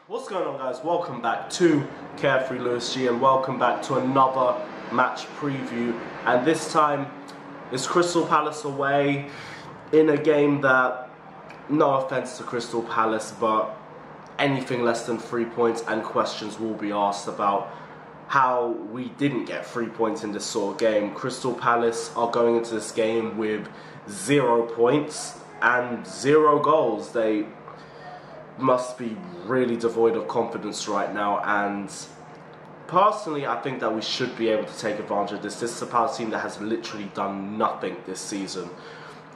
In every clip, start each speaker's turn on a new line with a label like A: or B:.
A: What's going on, guys? Welcome back to Carefree Lewis G, and welcome back to another match preview. And this time it's Crystal Palace away in a game that, no offense to Crystal Palace, but anything less than 3 points and questions will be asked about how we didn't get 3 points in this sort of game. Crystal Palace are going into this game with 0 points and 0 goals. They must be really devoid of confidence right now, and personally I think that we should be able to take advantage of this. This is a Palace team that has literally done nothing this season.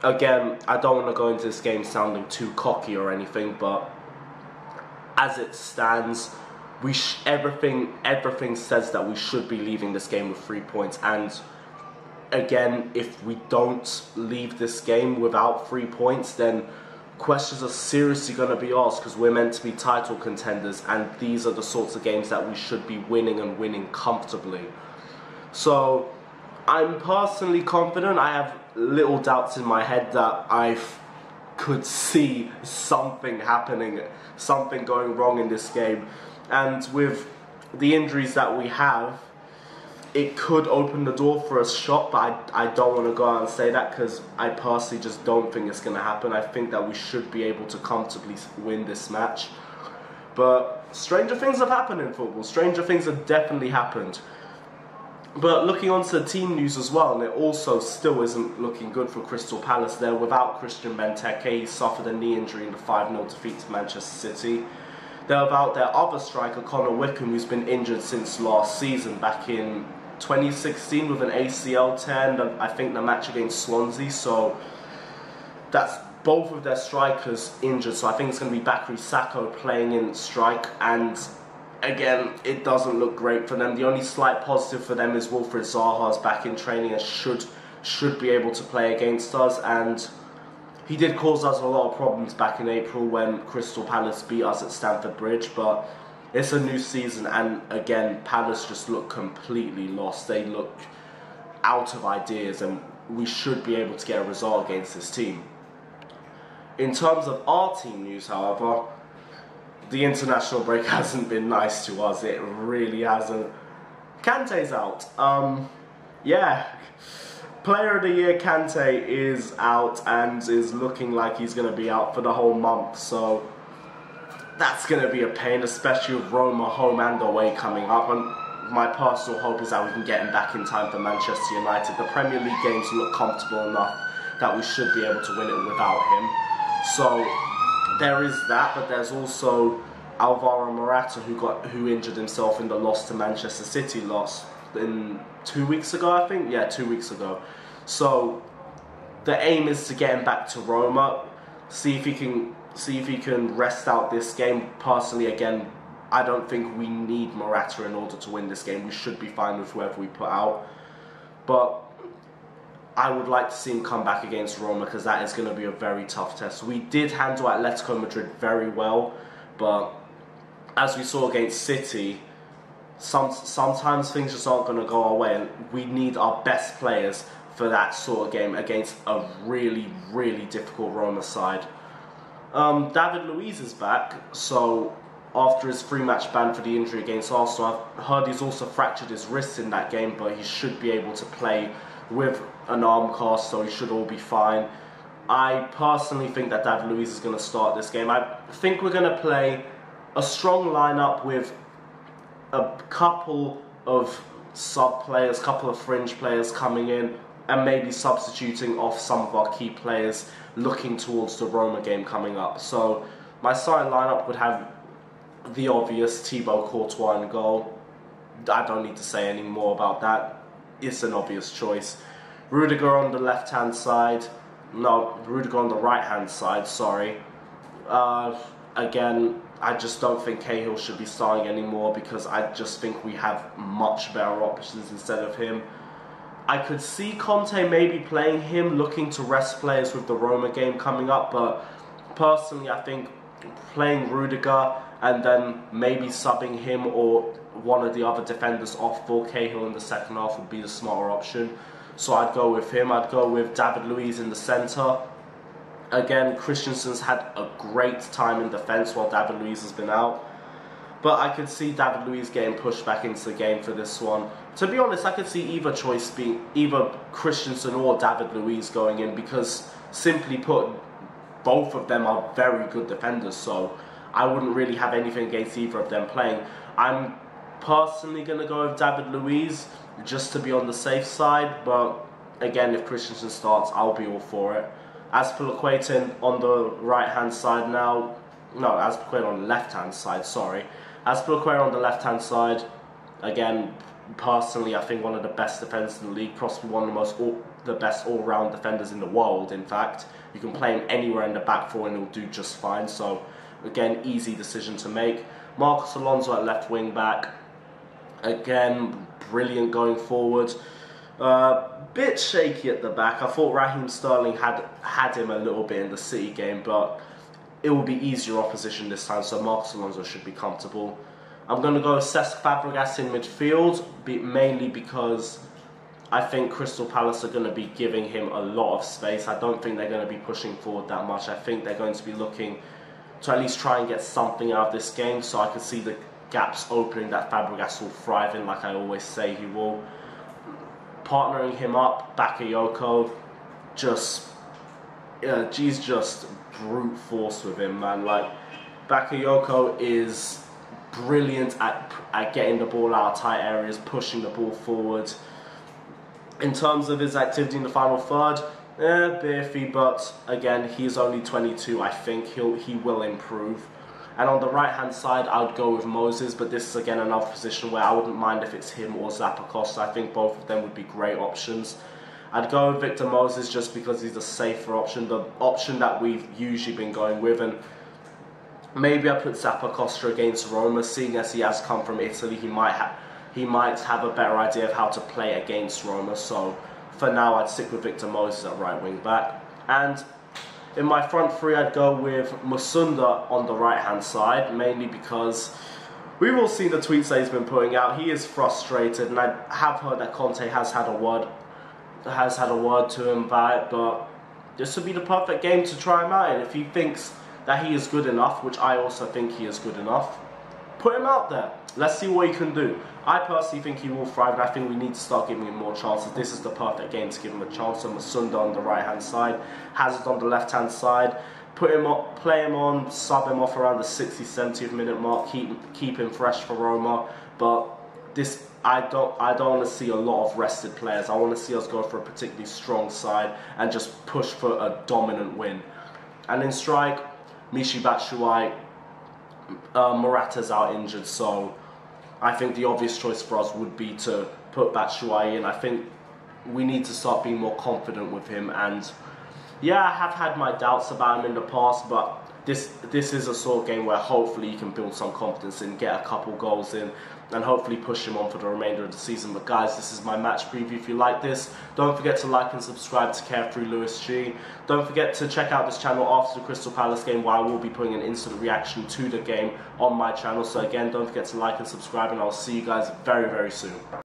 A: Again, I don't want to go into this game sounding too cocky or anything, but as it stands, everything says that we should be leaving this game with 3 points. And again, if we don't leave this game without 3 points, then questions are seriously going to be asked, because we're meant to be title contenders, and these are the sorts of games that we should be winning, and winning comfortably. So I'm personally confident. I have little doubts in my head that I could see something happening, something going wrong in this game. And with the injuries that we have, it could open the door for a shot, but I don't want to go out and say that, because I personally just don't think it's going to happen. I think that we should be able to comfortably win this match. But stranger things have happened in football. Stranger things have definitely happened. But looking on to the team news as well, and it also still isn't looking good for Crystal Palace. They're without Christian Benteke. He suffered a knee injury in the 5-0 defeat to Manchester City. They're without their other striker, Connor Wickham, who's been injured since last season, back in 2016 with an ACL tear, and I think the match against Swansea. So that's both of their strikers injured. So I think it's going to be Bakary Sakho playing in strike, and again, it doesn't look great for them. The only slight positive for them is Wilfried Zaha's back in training and should be able to play against us. And he did cause us a lot of problems back in April when Crystal Palace beat us at Stamford Bridge. But it's a new season, and again, Palace just look completely lost. They look out of ideas, and we should be able to get a result against this team. In terms of our team news, however, the international break hasn't been nice to us. It really hasn't. Kante's out. Yeah. Player of the Year Kante is out, and is looking like he's going to be out for the whole month. So that's going to be a pain, especially with Roma home and away coming up. And my personal hope is that we can get him back in time for Manchester United. The Premier League games look comfortable enough that we should be able to win it without him. So there is that, but there's also Alvaro Morata, who injured himself in the loss to Manchester City in 2 weeks ago, I think. Yeah, 2 weeks ago. So the aim is to get him back to Roma, see if he can rest out this game. Personally, again, I don't think we need Morata in order to win this game. We should be fine with whoever we put out. But I would like to see him come back against Roma, because that is going to be a very tough test. We did handle Atletico Madrid very well, but as we saw against City, sometimes things just aren't going to go our way, and we need our best players for that sort of game against a really, really difficult Roma side. David Luiz is back, so after his 3-match ban for the injury against Arsenal, I've heard he's also fractured his wrist in that game, but he should be able to play with an arm cast, so he should all be fine. I personally think that David Luiz is going to start this game. I think we're going to play a strong lineup with a couple of sub players, couple of fringe players coming in, and maybe substituting off some of our key players looking towards the Roma game coming up. So my starting lineup would have the obvious Thibaut Courtois in goal. I don't need to say any more about that. It's an obvious choice. Rudiger on the left-hand side. No, Rudiger on the right-hand side, sorry. Again, I just don't think Cahill should be starting anymore, because I just think we have much better options instead of him. I could see Conte maybe playing him, looking to rest players with the Roma game coming up, but personally I think playing Rudiger and then maybe subbing him or one of the other defenders off for Cahill in the second half would be the smarter option. So I'd go with him. I'd go with David Luiz in the centre. Again, Christensen's had a great time in defence while David Luiz has been out. But I could see David Luiz getting pushed back into the game for this one. To be honest, I could see either choice being either Christensen or David Luiz going in, because simply put, both of them are very good defenders, so I wouldn't really have anything against either of them playing. I'm personally going to go with David Luiz just to be on the safe side, but again, if Christensen starts, I'll be all for it. As for Lequaitin on the right-hand side now, no, as for Lequaitin on the left-hand side, sorry. As for Lequaitin on the left-hand side, again, personally, I think one of the best defenders in the league, possibly one of the best all-round defenders in the world, in fact. You can play him anywhere in the back four and he'll do just fine, so again, easy decision to make. Marcos Alonso at left wing back, again, brilliant going forward. Bit shaky at the back. I thought Raheem Sterling had him a little bit in the City game, but it will be easier opposition this time, so Marcos Alonso should be comfortable. I'm going to go with Cesc Fabregas in midfield, mainly because I think Crystal Palace are going to be giving him a lot of space. I don't think they're going to be pushing forward that much. I think they're going to be looking to at least try and get something out of this game, so I can see the gaps opening that Fabregas will thrive in, like I always say he will. Partnering him up, Bakayoko, he's just brute force with him, man. Like, Bakayoko is brilliant at getting the ball out of tight areas, pushing the ball forward. In terms of his activity in the final third, bit iffy, but again, he's only 22. I think he will improve. And on the right-hand side, I would go with Moses, but this is again another position where I wouldn't mind if it's him or Zappacosta. I think both of them would be great options. I'd go with Victor Moses just because he's a safer option, the option that we've usually been going with. And maybe I put Zappacosta against Roma, seeing as he has come from Italy, he might have a better idea of how to play against Roma. So for now, I'd stick with Victor Moses at right wing back. And in my front three, I'd go with Musunda on the right-hand side, mainly because we've all seen the tweets that he's been putting out. He is frustrated, and I have heard that Conte has had a word to him about it, but this would be the perfect game to try him out in. If he thinks that he is good enough, which I also think he is good enough, put him out there. Let's see what he can do. I personally think he will thrive, and I think we need to start giving him more chances. This is the perfect game to give him a chance. So Musunda on the right-hand side, Hazard on the left-hand side. Put him up, play him on, sub him off around the 60th, 70th minute mark. Keep him fresh for Roma. But this, I don't want to see a lot of rested players. I want to see us go for a particularly strong side and just push for a dominant win. And in strike, Michy Batshuayi. Morata's out injured, so I think the obvious choice for us would be to put Batshuayi in. I think we need to start being more confident with him, and yeah, I have had my doubts about him in the past, but this is a sort of game where hopefully you can build some confidence in, get a couple goals in, and hopefully push him on for the remainder of the season. But guys, this is my match preview. If you like this, don't forget to like and subscribe to Carefree Lewis G. Don't forget to check out this channel after the Crystal Palace game, where I will be putting an instant reaction to the game on my channel. So again, don't forget to like and subscribe, and I'll see you guys very, very soon.